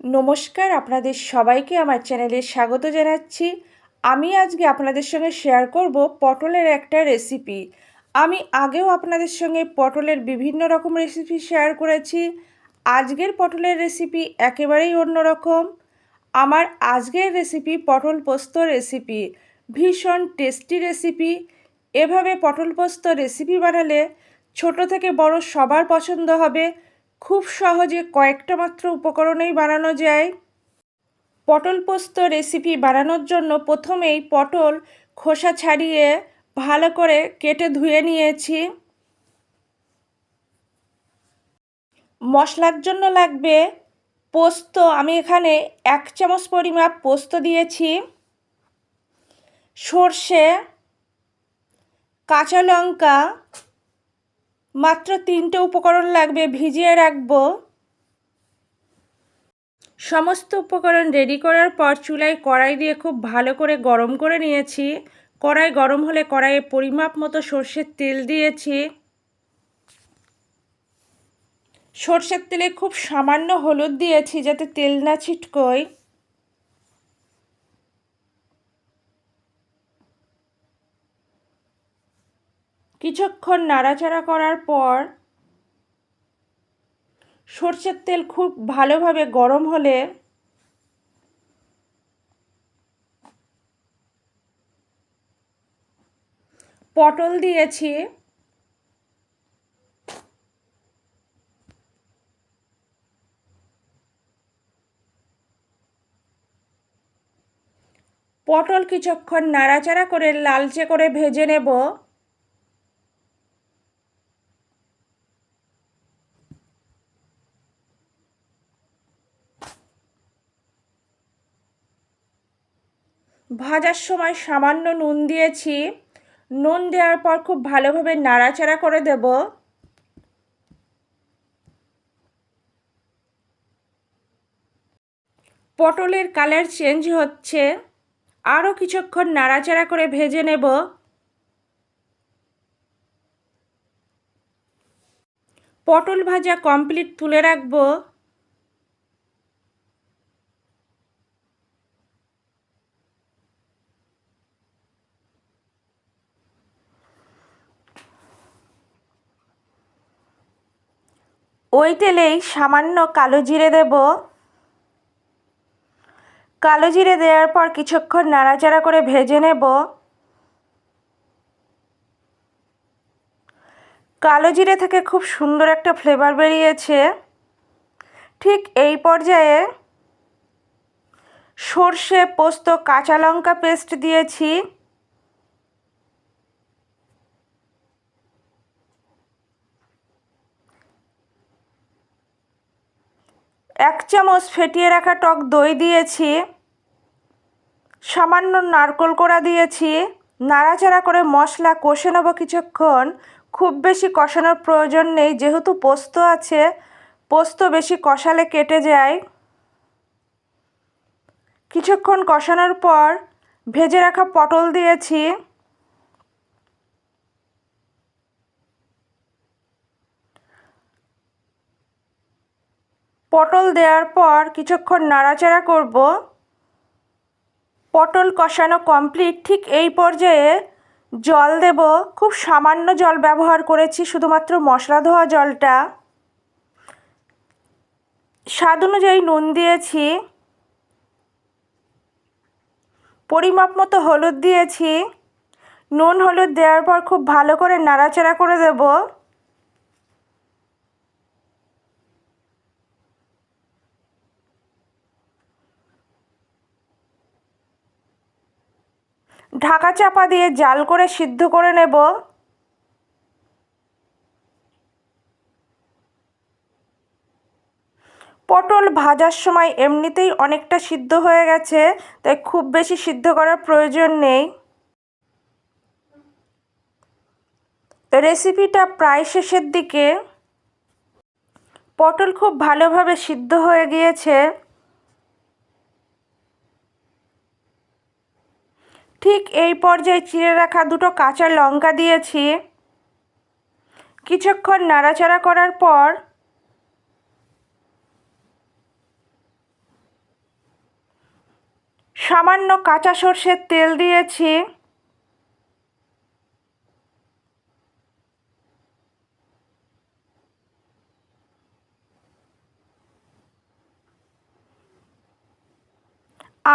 নমস্কার, আপনাদের সবাইকে আমার চ্যানেলে স্বাগত জানাচ্ছি। আমি আজকে আপনাদের সঙ্গে শেয়ার করব পটলের একটা রেসিপি। আমি আগেও আপনাদের সঙ্গে পটলের বিভিন্ন রকম রেসিপি শেয়ার করেছি। আজকের পটলের রেসিপি একেবারেই অন্যরকম। আমার আজকের রেসিপি পটল পোস্ত রেসিপি, ভীষণ টেস্টি রেসিপি। এভাবে পটল পোস্ত রেসিপি বানালে ছোট থেকে বড় সবার পছন্দ হবে। খুব সহজে কয়েকটা মাত্র উপকরণেই বানানো যায়। পটল পোস্ত রেসিপি বানানোর জন্য প্রথমেই পটল খোসা ছাড়িয়ে ভালো করে কেটে ধুয়ে নিয়েছি। মশলার জন্য লাগবে পোস্ত। আমি এখানে 1 চামচ পরিমাপ পোস্ত দিয়েছি, সর্ষে, কাঁচা লঙ্কা, মাত্র 3টে উপকরণ লাগবে, ভিজিয়ে রাখবো। সমস্ত উপকরণ রেডি করার পর চুলায় কড়াই দিয়ে খুব ভালো করে গরম করে নিয়েছি। কড়াই গরম হলে কড়াইয়ে পরিমাপ মতো সর্ষের তেল দিয়েছি। সর্ষের তেলে খুব সামান্য হলুদ দিয়েছি যাতে তেল না ছিটকোয়। কিছুক্ষণ নাড়াচাড়া করার পর সর্ষের তেল খুব ভালোভাবে গরম হলে পটল দিয়েছি। পটল কিছুক্ষণ নাড়াচাড়া করে লালচে করে ভেজে নেব। ভাজার সময় সামান্য নুন দিয়েছি। নুন দেওয়ার পর খুব ভালোভাবে নাড়াচাড়া করে দেব। পটলের কালার চেঞ্জ হচ্ছে, আরও কিছুক্ষণ নাড়াচাড়া করে ভেজে নেব। পটল ভাজা কমপ্লিট, তুলে রাখবো। ওই তেলেই সামান্য কালো জিরে দেব। কালো জিরে দেওয়ার পর কিছুক্ষণ নাড়াচাড়া করে ভেজে নেব। কালো জিরে থেকে খুব সুন্দর একটা ফ্লেভার বেরিয়েছে। ঠিক এই পর্যায়ে সর্ষে, পোস্ত, কাঁচা লঙ্কা পেস্ট দিয়েছি। এক চামচ ফেটিয়ে রাখা টক দই দিয়েছি। সামান্য নারকেল কোড়া দিয়েছি। নাড়াচাড়া করে মশলা কষে নেব কিছুক্ষণ। খুব বেশি কষানোর প্রয়োজন নেই, যেহেতু পোস্ত আছে, পোস্ত বেশি কষালে কেটে যায়। কিছুক্ষণ কষানোর পর ভেজে রাখা পটল দিয়েছি। পটল দেওয়ার পর কিছুক্ষণ নাড়াচাড়া করব। পটল কষানো কমপ্লিট। ঠিক এই পর্যায়ে জল দেব। খুব সামান্য জল ব্যবহার করেছি, শুধুমাত্র মশলা ধোয়া জলটা। স্বাদ অনুযায়ী নুন দিয়েছি। পরিমাপ মতো হলুদ দিয়েছি। নুন হলুদ দেওয়ার পর খুব ভালো করে নাড়াচাড়া করে দেব। ঢাকা চাপা দিয়ে জাল করে সিদ্ধ করে নেব। পটল ভাজার সময় এমনিতেই অনেকটা সিদ্ধ হয়ে গেছে, তাই খুব বেশি সিদ্ধ করার প্রয়োজন নেই। রেসিপিটা প্রায় শেষের দিকে। পটল খুব ভালোভাবে সিদ্ধ হয়ে গিয়েছে। ঠিক এই পর্যায়ে চিড়ে রাখা 2টো কাঁচা লঙ্কা দিয়েছি। কিছুক্ষণ নাড়াচাড়া করার পর সামান্য কাঁচা সর্ষের তেল দিয়েছি।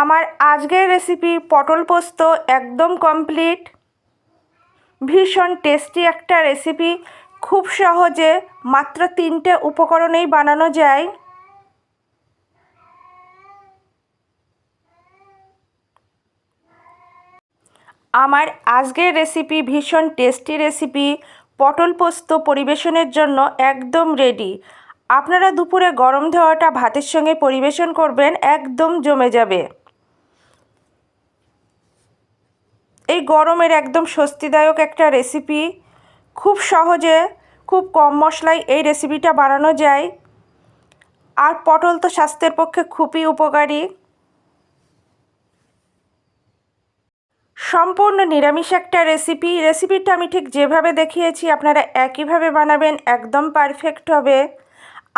আমার আজকের রেসিপি পটল পোস্ত একদম কমপ্লিট। ভীষণ টেস্টি একটা রেসিপি, খুব সহজে মাত্র 3টে উপকরণেই বানানো যায়। আমার আজকের রেসিপি ভীষণ টেস্টি রেসিপি, পটল পোস্ত পরিবেশনের জন্য একদম রেডি। আপনারা দুপুরে গরম ধোয়াটা ভাতের সঙ্গে পরিবেশন করবেন, একদম জমে যাবে। এই গরমের একদম স্বস্তিদায়ক একটা রেসিপি, খুব সহজে খুব কম মশলায় এই রেসিপিটা বানানো যায়। আর পটল তো স্বাস্থ্যের পক্ষে খুবই উপকারী। সম্পূর্ণ নিরামিষ একটা রেসিপিটা আমি ঠিক যেভাবে দেখিয়েছি আপনারা একইভাবে বানাবেন, একদম পারফেক্ট হবে।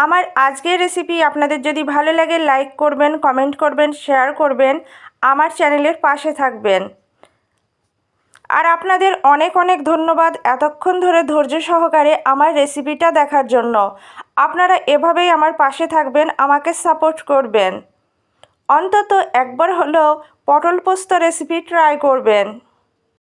আমার আজকের রেসিপি আপনাদের যদি ভালো লাগে লাইক করবেন, কমেন্ট করবেন, শেয়ার করবেন, আমার চ্যানেলের পাশে থাকবেন। আর আপনাদের অনেক অনেক ধন্যবাদ এতক্ষণ ধরে ধৈর্য সহকারে আমার রেসিপিটা দেখার জন্য। আপনারা এভাবেই আমার পাশে থাকবেন, আমাকে সাপোর্ট করবেন। অন্তত একবার হলেও পটল পোস্ত রেসিপি ট্রাই করবেন।